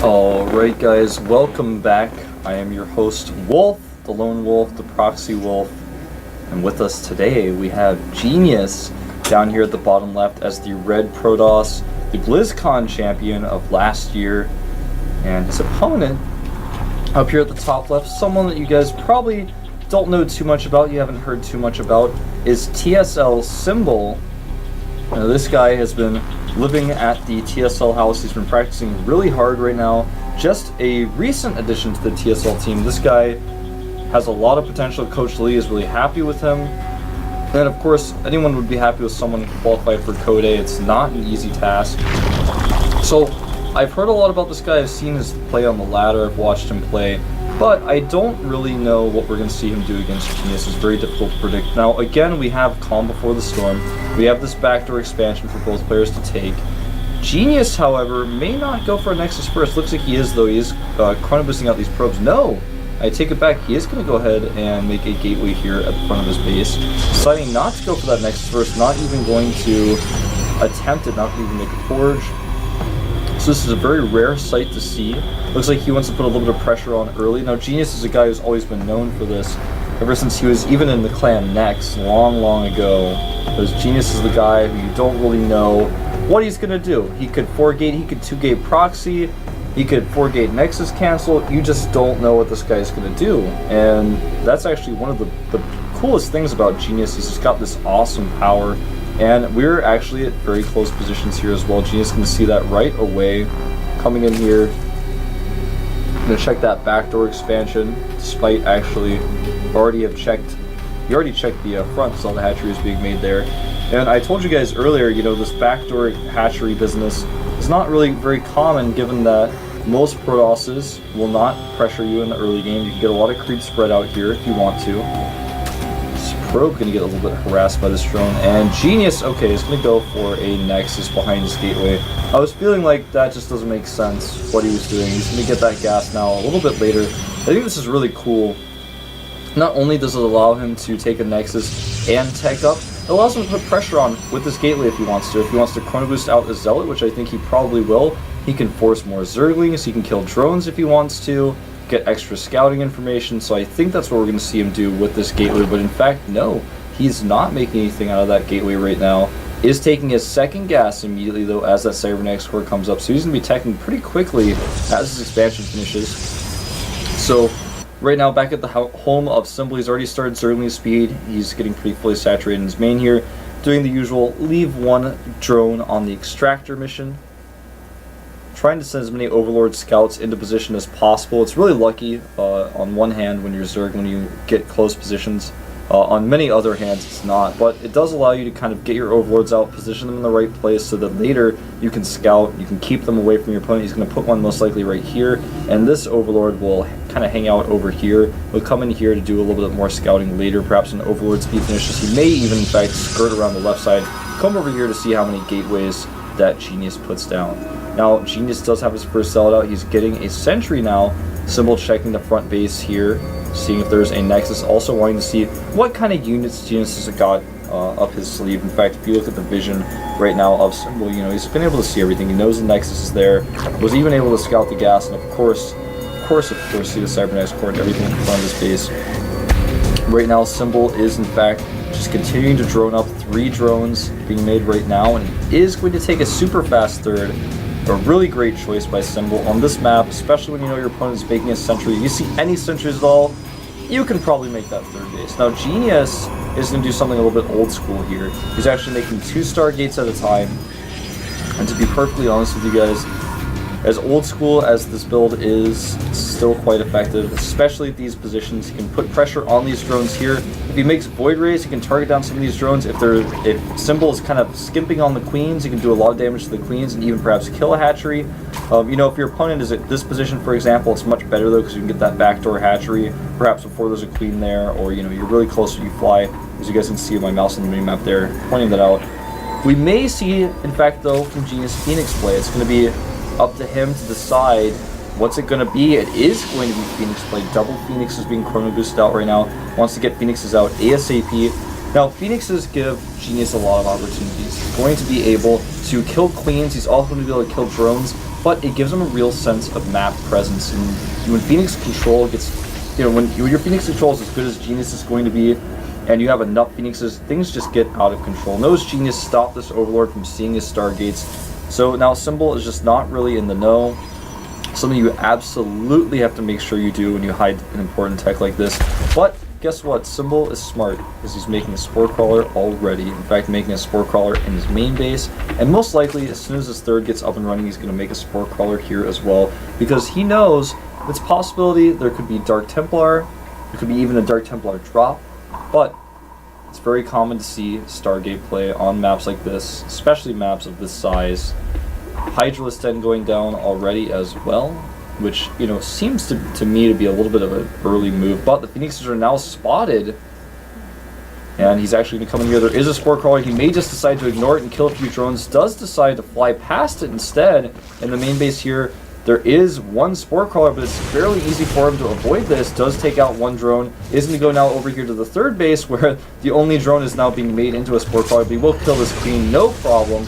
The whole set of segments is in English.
Alright guys, welcome back. I am your host, Wolf, the Lone Wolf, the Proxy Wolf. And with us today, we have Genius down here at the bottom left as the Red Protoss, the BlizzCon champion of last year. And his opponent, up here at the top left, someone that you guys probably don't know too much about, you haven't heard too much about, is TSL Symbol. Now this guy has been living at the TSL house. He's been practicing really hard right now. Just a recent addition to the TSL team. This guy has a lot of potential. Coach Lee is really happy with him. And of course, anyone would be happy with someone qualified for Code A. It's not an easy task. So I've heard a lot about this guy. I've seen his play on the ladder. I've watched him play. But I don't really know what we're going to see him do against Genius. It's very difficult to predict. Now, again, we have Calm Before the Storm. We have this backdoor expansion for both players to take. Genius, however, may not go for a Nexus first. Looks like he is, though. He is chrono boosting out these probes. No! I take it back. He is going to go ahead and make a gateway here at the front of his base. Deciding not to go for that Nexus first. Not even going to attempt it. Not going to even make a forge. So this is a very rare sight to see. Looks like he wants to put a little bit of pressure on early. Now Genius is a guy who's always been known for this, ever since he was even in the clan Nex long ago. Because Genius is the guy who you don't really know what he's going to do. He could 4-gate, he could 2-gate proxy, he could 4-gate Nexus cancel. You just don't know what this guy is going to do. And that's actually one of the coolest things about Genius. He's just got this awesome power. And we're actually at very close positions here as well. Genius can see that right away. Coming in here. I'm going to check that backdoor expansion, despite actually already checked the front, because all the hatchery is being made there. And I told you guys earlier, you know, this backdoor hatchery business is not really very common, given that most Protosses will not pressure you in the early game. You can get a lot of creep spread out here if you want to. Probe going to get a little bit harassed by this drone, and Genius, okay, is going to go for a Nexus behind his gateway. I was feeling like that just doesn't make sense, what he was doing. He's going to get that gas now a little bit later. I think this is really cool. Not only does it allow him to take a Nexus and tech up, it allows him to put pressure on with this gateway if he wants to. If he wants to chrono boost out the Zealot, which I think he probably will, he can force more Zerglings, he can kill drones if he wants to, get extra scouting information. So I think that's what we're going to see him do with this gateway. But in fact, no, he's not making anything out of that gateway right now. Is taking his second gas immediately, though, as that Cybernetics core comes up. So he's going to be teching pretty quickly as his expansion finishes. So right now, back at the home of Symbol, he's already started Zergling speed. He's getting pretty fully saturated in his main here, doing the usual leave one drone on the extractor mission, trying to send as many Overlord scouts into position as possible. It's really lucky on one hand when you're Zerg, when you get close positions. On many other hands it's not, but it does allow you to kind of get your Overlords out, position them in the right place so that later you can scout, you can keep them away from your opponent. He's going to put one most likely right here, and this Overlord will kind of hang out over here. He'll come in here to do a little bit more scouting later, perhaps when Overlord speed finishes. He may even in fact skirt around the left side, come over here to see how many gateways that Genius puts down. Now, Genius does have his first Zealot out. He's getting a Sentry now. Symbol checking the front base here, seeing if there's a Nexus. Also wanting to see what kind of units Genius has got up his sleeve. In fact, if you look at the vision right now of Symbol, you know, he's been able to see everything. He knows the Nexus is there. Was even able to scout the gas, and of course, see the Cybernetics core and everything in front of his base. Right now, Symbol is in fact just continuing to drone up. 3 drones being made right now, and he is going to take a super fast third. A really great choice by Symbol on this map, especially when you know your opponent's making a sentry. If you see any sentries at all, you can probably make that third base. Now Genius is going to do something a little bit old school here. He's actually making 2 Stargates at a time. And to be perfectly honest with you guys, as old school as this build is, it's still quite effective, especially at these positions. He can put pressure on these drones here. If he makes Void Rays, he can target down some of these drones. If Symbol is kind of skimping on the queens, he can do a lot of damage to the queens and even perhaps kill a hatchery. You know, if your opponent is at this position, for example, it's much better though, because you can get that backdoor hatchery, perhaps before there's a queen there, or you know, you're really close when you fly. As you guys can see my mouse on the mini-map there, pointing that out. We may see, in fact though, from Genius Phoenix play. It's going to be up to him to decide what's it going to be. It is going to be Phoenix play. Double Phoenix is being chrono boosted out right now. Wants to get Phoenixes out ASAP. Now, Phoenixes give Genius a lot of opportunities. He's going to be able to kill queens. He's also going to be able to kill drones. but it gives him a real sense of map presence. And when Phoenix control gets, when your Phoenix control is as good as Genius is going to be, and you have enough Phoenixes, things just get out of control. Knows Genius stopped this Overlord from seeing his Stargates, so now Symbol is just not really in the know. Something you absolutely have to make sure you do when you hide an important tech like this. But guess what? Symbol is smart, because he's making a Spore Crawler already. In fact, making a Spore Crawler in his main base, and most likely, as soon as his third gets up and running, he's going to make a Spore Crawler here as well, because he knows it's a possibility there could be Dark Templar, there could be even a Dark Templar drop, but it's very common to see Stargate play on maps like this, especially maps of this size. Hydralisk Den going down already as well, which, seems to me to be a little bit of an early move, but the Phoenixes are now spotted, and he's actually going to come in here. There is a Spore Crawler. He may just decide to ignore it and kill a few drones, does decide to fly past it instead. In the main base here, there is one Spore Crawler, but it's fairly easy for him to avoid this. Does take out one drone. Is going to go now over here to the third base, where the only drone is now being made into a Spore Crawler, but he will kill this Queen, no problem.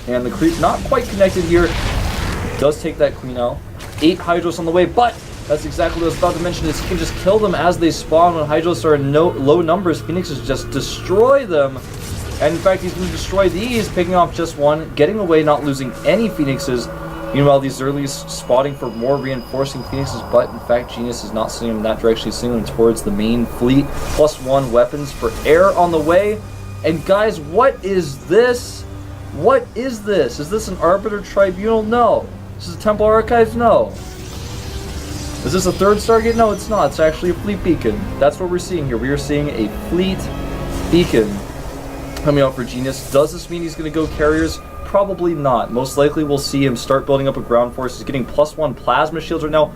And the creep not quite connected here. Does take that Queen out. 8 Hydros on the way, but that's exactly what I was about to mention, is he can just kill them as they spawn. When Hydros are in low numbers, Phoenixes just destroy them. And in fact, he's going to destroy these, picking off just one, getting away, not losing any Phoenixes. Meanwhile, these earlies spotting for more reinforcing Phoenixes, but in fact, Genius is not sending them in that direction. He's sending them towards the main fleet. +1 weapons for air on the way. And guys, what is this? What is this? Is this an Arbiter Tribunal? No. Is this a Temple Archives? No. Is this a third Stargate? No, it's not. It's actually a fleet beacon. That's what we're seeing here. We are seeing a fleet beacon coming out for Genius. Does this mean he's going to go carriers? Probably not. Most likely we'll see him start building up a ground force. He's getting +1 plasma shields right now.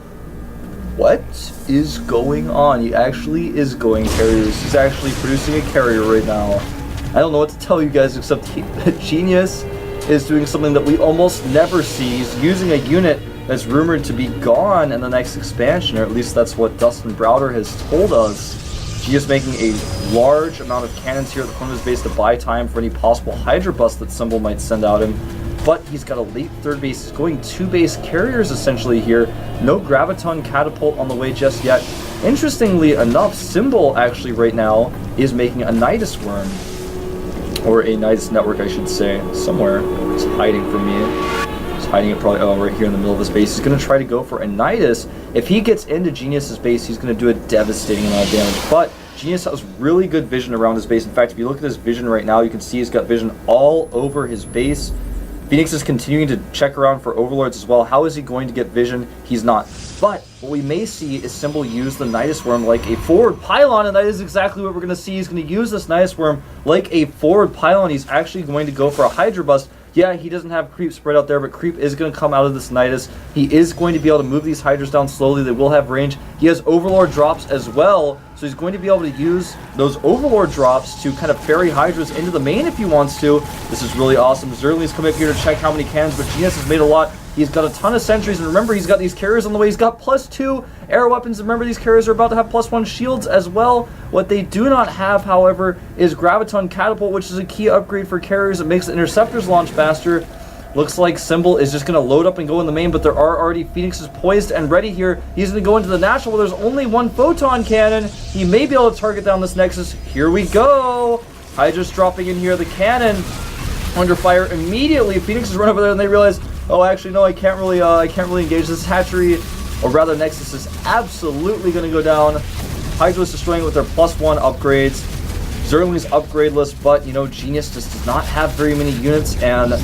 What is going on? He actually is going carriers. He's actually producing a carrier right now. I don't know what to tell you guys, except Genius is doing something that we almost never see. He's using a unit that's rumored to be gone in the next expansion, or at least that's what Dustin Browder has told us. Genius making a large amount of cannons here at the front of his base to buy time for any possible Hydra bust that Symbol might send out him. But he's got a late third base. He's going 2 base carriers essentially here. No Graviton Catapult on the way just yet. Interestingly enough, Symbol actually right now is making a Nidus Worm. Or a Nidus Network, I should say, somewhere. It's hiding from me. It's hiding it probably, right here in the middle of his base. He's going to try to go for a Nidus. If he gets into Genius's base, he's going to do a devastating amount of damage. But Genius has really good vision around his base. In fact, if you look at his vision right now, you can see he's got vision all over his base. Phoenix is continuing to check around for Overlords as well. How is he going to get vision? He's not. But what we may see is Symbol use the Nidus Worm like a forward pylon, and that is exactly what we're going to see. He's going to use this Nidus Worm like a forward pylon. He's actually going to go for a Hydra bust. Yeah, he doesn't have creep spread out there, but creep is going to come out of this Nidus. He is going to be able to move these Hydras down slowly. They will have range. He has Overlord drops as well, so he's going to be able to use those Overlord drops to kind of ferry Hydras into the main if he wants to. This is really awesome. Zerling's come up here to check how many cannons, but Genius has made a lot. He's got a ton of sentries, and remember, he's got these carriers on the way. He's got +2 air weapons. Remember, these carriers are about to have +1 shields as well. What they do not have, however, is Graviton Catapult, which is a key upgrade for carriers. It makes the interceptors launch faster. Looks like Symbol is just going to load up and go in the main, but there are already Phoenixes poised and ready here. He's going to go into the natural. There's only one photon cannon. He may be able to target down this Nexus. Here we go. Hydra's dropping in here. The cannon under fire immediately. Phoenixes run over there and they realize, oh, actually, no, I can't really engage this hatchery, or rather, Nexus is absolutely going to go down. Hydra's destroying it with their +1 upgrades. Zerling's upgradeless, but, Genius just does not have very many units, and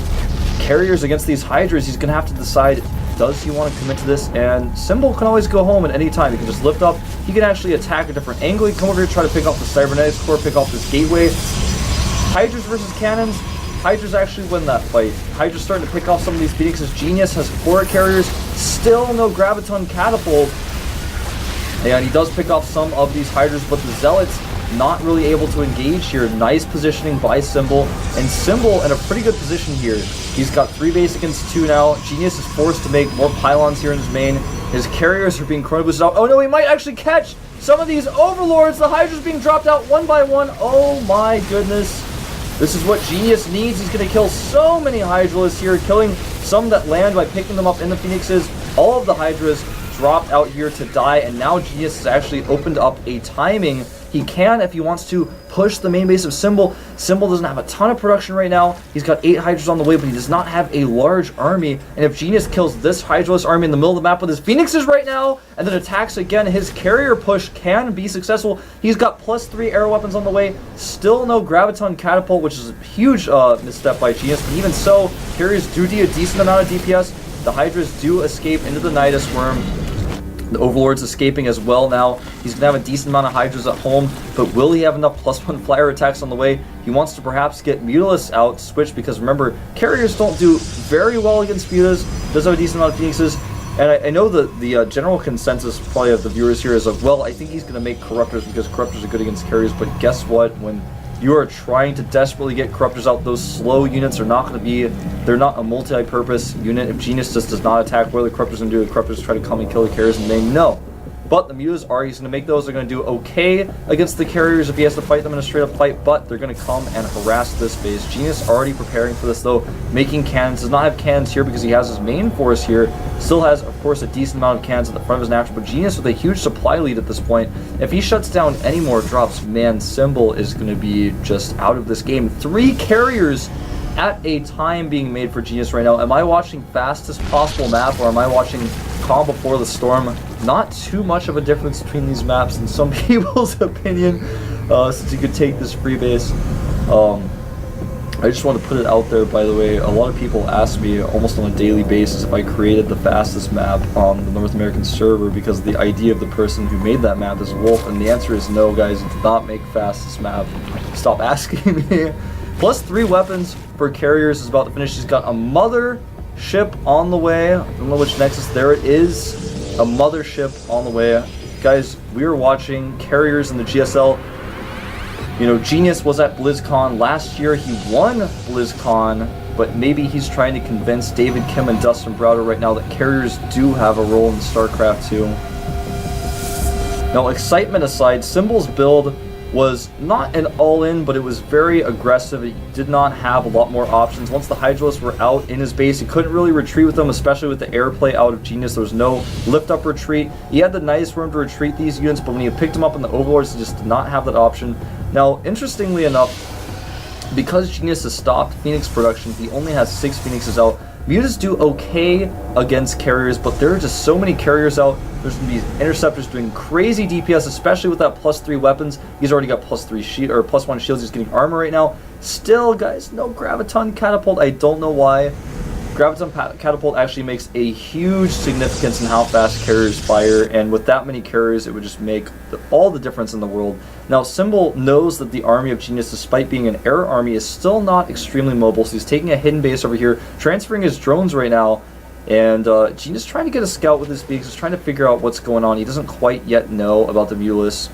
carriers against these Hydras, he's going to have to decide, does he want to commit to this? And Symbol can always go home at any time. He can just lift up. He can actually attack a different angle. He can come over here, try to pick off the Cybernetics Core, pick off this gateway. Hydras versus cannons. Hydras actually win that fight. Hydra's starting to pick off some of these Phoenixes. Genius has 4 carriers, still no Graviton Catapult. And he does pick off some of these Hydras, but the Zealots not really able to engage here. Nice positioning by Symbol, and Symbol in a pretty good position here. He's got 3 base against 2 now. Genius is forced to make more pylons here in his main. His carriers are being chrono boosted out. Oh no, he might actually catch some of these Overlords. The Hydra's being dropped out one by one. Oh my goodness. This is what Genius needs. He's going to kill so many Hydralisks here, killing some that land by picking them up in the Phoenixes. All of the Hydras dropped out here to die, and now Genius has actually opened up a timing. He can, if he wants to, push the main base of Symbol. Symbol doesn't have a ton of production right now. He's got 8 Hydras on the way, but he does not have a large army. And if Genius kills this Hydraless army in the middle of the map with his Phoenixes right now, and then attacks again, his carrier push can be successful. He's got +3 arrow weapons on the way. Still no Graviton Catapult, which is a huge misstep by Genius. But even so, carriers do a decent amount of DPS. The Hydras do escape into the Nidus Worm. The Overlord's escaping as well now. He's going to have a decent amount of Hydras at home, but will he have enough +1 flyer attacks on the way? He wants to perhaps get Mutalisk out, switch, because remember, carriers don't do very well against Mutas. Does have a decent amount of Phoenixes. And I know that the general consensus probably of the viewers here is like, well, I think he's going to make Corruptors because Corruptors are good against carriers, but guess what? When you are trying to desperately get Corruptors out, those slow units are not going to be, they're not a multi-purpose unit. If Genius just does not attack, what are the Corruptors going to do? The Corruptors try to come and kill the carriers, and they know. But the Mutas are, he's going to make those, they're going to do okay against the carriers if he has to fight them in a straight up fight, but they're going to come and harass this base. Genius already preparing for this though, making cannons, does not have cannons here because he has his main force here, still has of course a decent amount of cannons at the front of his natural, but Genius with a huge supply lead at this point. If he shuts down any more drops, man, Symbol is going to be just out of this game. 3 carriers at a time being made for Genius right now. Am I watching fastest possible map, or am I watching Calm Before the Storm? Not too much of a difference between these maps in some people's opinion, since you could take this free base. I just want to put it out there, by the way, a lot of people ask me almost on a daily basis if I created the fastest map on the North American server, because the idea of the person who made that map is Wolf, and the answer is no, guys, you did not make fastest map. Stop asking me. +3 weapons for carriers is about to finish. He's got a mothership on the way. I don't know which Nexus. There it is. A mothership on the way. Guys, we were watching carriers in the GSL. You know, Genius was at BlizzCon last year. He won BlizzCon, but maybe he's trying to convince David Kim and Dustin Browder right now that carriers do have a role in StarCraft 2. Now, excitement aside, Symbol's build was not an all-in, but it was very aggressive. It did not have a lot more options. Once the Hydralisks were out in his base, he couldn't really retreat with them, especially with the airplay out of Genius. There was no lift-up retreat. He had the Nidus Worm to retreat these units, but when he picked them up in the Overlords, he just did not have that option. Now, interestingly enough, because Genius has stopped Phoenix production, he only has 6 Phoenixes out. Mutas do okay against carriers, but there are just so many carriers out. There's going to be Interceptors doing crazy DPS, especially with that +3 weapons. He's already got +3 shield, or +1 shields. He's getting armor right now. Still, guys, no Graviton Catapult. I don't know why. Graviton Catapult actually makes a huge significance in how fast carriers fire, and with that many carriers, it would just make all the difference in the world. Now, Symbol knows that the army of Genius, despite being an air army, is still not extremely mobile, so he's taking a hidden base over here, transferring his drones right now, and Genius trying to get a scout with his beaks, is trying to figure out what's going on. He doesn't quite yet know about the Mutalisks.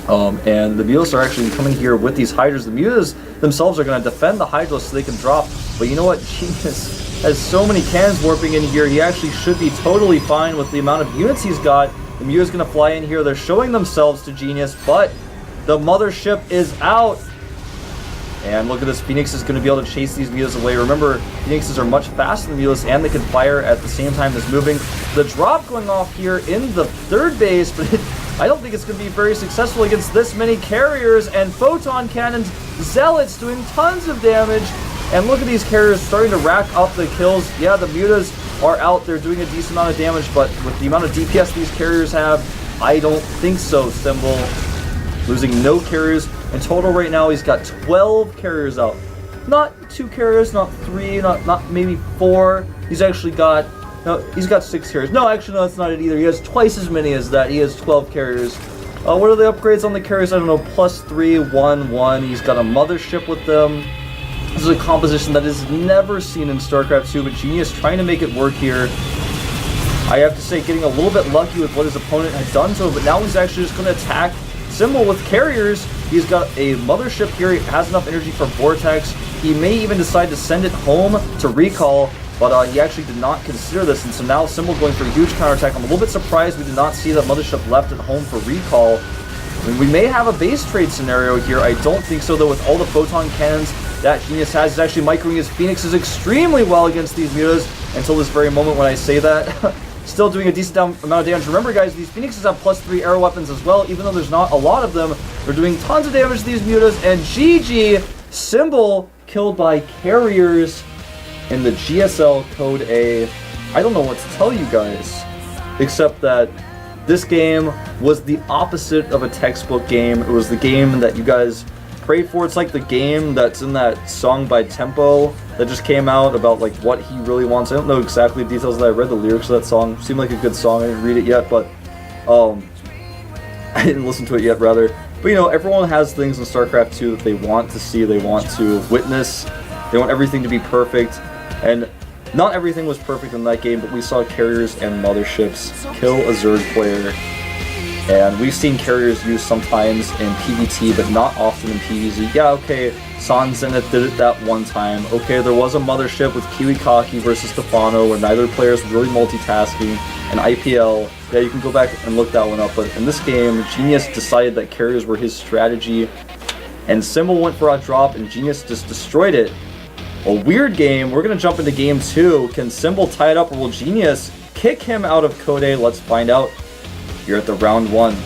And the Mutalisks are actually coming here with these Hydras. The Mutas themselves are going to defend the Hydralisks so they can drop. But you know what? Genius has so many cannons warping in here. He actually should be totally fine with the amount of units he's got. The Muta's going to fly in here. They're showing themselves to Genius, but the mothership is out. And look at this. Phoenix is going to be able to chase these Mutas away. Remember, Phoenixes are much faster than Mutas, and they can fire at the same time as moving. The drop going off here in the 3rd base, but I don't think it's going to be very successful against this many carriers and photon cannons. Zealots doing tons of damage. And look at these carriers starting to rack up the kills. Yeah, the Mutas are out. They're doing a decent amount of damage, but with the amount of DPS these carriers have, I don't think so. Symbol losing no carriers. In total right now, he's got 12 carriers out. Not 2 carriers, not 3, not maybe 4. He's actually got, no, he's got 6 carriers. No, actually, no, that's not it either. He has twice as many as that. He has 12 carriers. What are the upgrades on the carriers? I don't know, +3, 1, 1. He's got a mothership with them. This is a composition that is never seen in StarCraft 2, but Genius trying to make it work here. I have to say, getting a little bit lucky with what his opponent had done to him, but now he's actually just going to attack Symbol with carriers. He's got a mothership here. He has enough energy for Vortex. He may even decide to send it home to recall, but he actually did not consider this, and so now Symbol going for a huge counterattack. I'm a little bit surprised we did not see that mothership left at home for recall. I mean, we may have a base trade scenario here. I don't think so, though, with all the photon cannons that Genius has. He's actually microing his Phoenixes extremely well against these mutas until this very moment when I say that. Still doing a decent amount of damage. Remember, guys, these Phoenixes have +3 arrow weapons as well. Even though there's not a lot of them, they're doing tons of damage to these mutas. And GG, Symbol killed by carriers in the GSL Code A. I don't know what to tell you guys, except that this game was the opposite of a textbook game. It was the game that you guys prayed for. It's like the game that's in that song by Tempo that just came out about like what he really wants. I don't know exactly the details that I read the lyrics of that song. Seemed like a good song. I didn't read it yet, but I didn't listen to it yet, rather. But you know, everyone has things in StarCraft 2 that they want to see, they want to witness. They want everything to be perfect, and not everything was perfect in that game, but we saw carriers and motherships kill a Zerg player. And we've seen carriers used sometimes in PvT, but not often in PvZ. Yeah, okay, San Zenith did it that one time. Okay, there was a mothership with Kiwikaki versus Stefano, where neither player is really multitasking. And IPL, yeah, you can go back and look that one up. But in this game, Genius decided that carriers were his strategy. And Symbol went for a drop, and Genius just destroyed it. A weird game. We're going to jump into game 2. Can Symbol tie it up, or will Genius kick him out of Code A? Let's find out. You're at the round 1.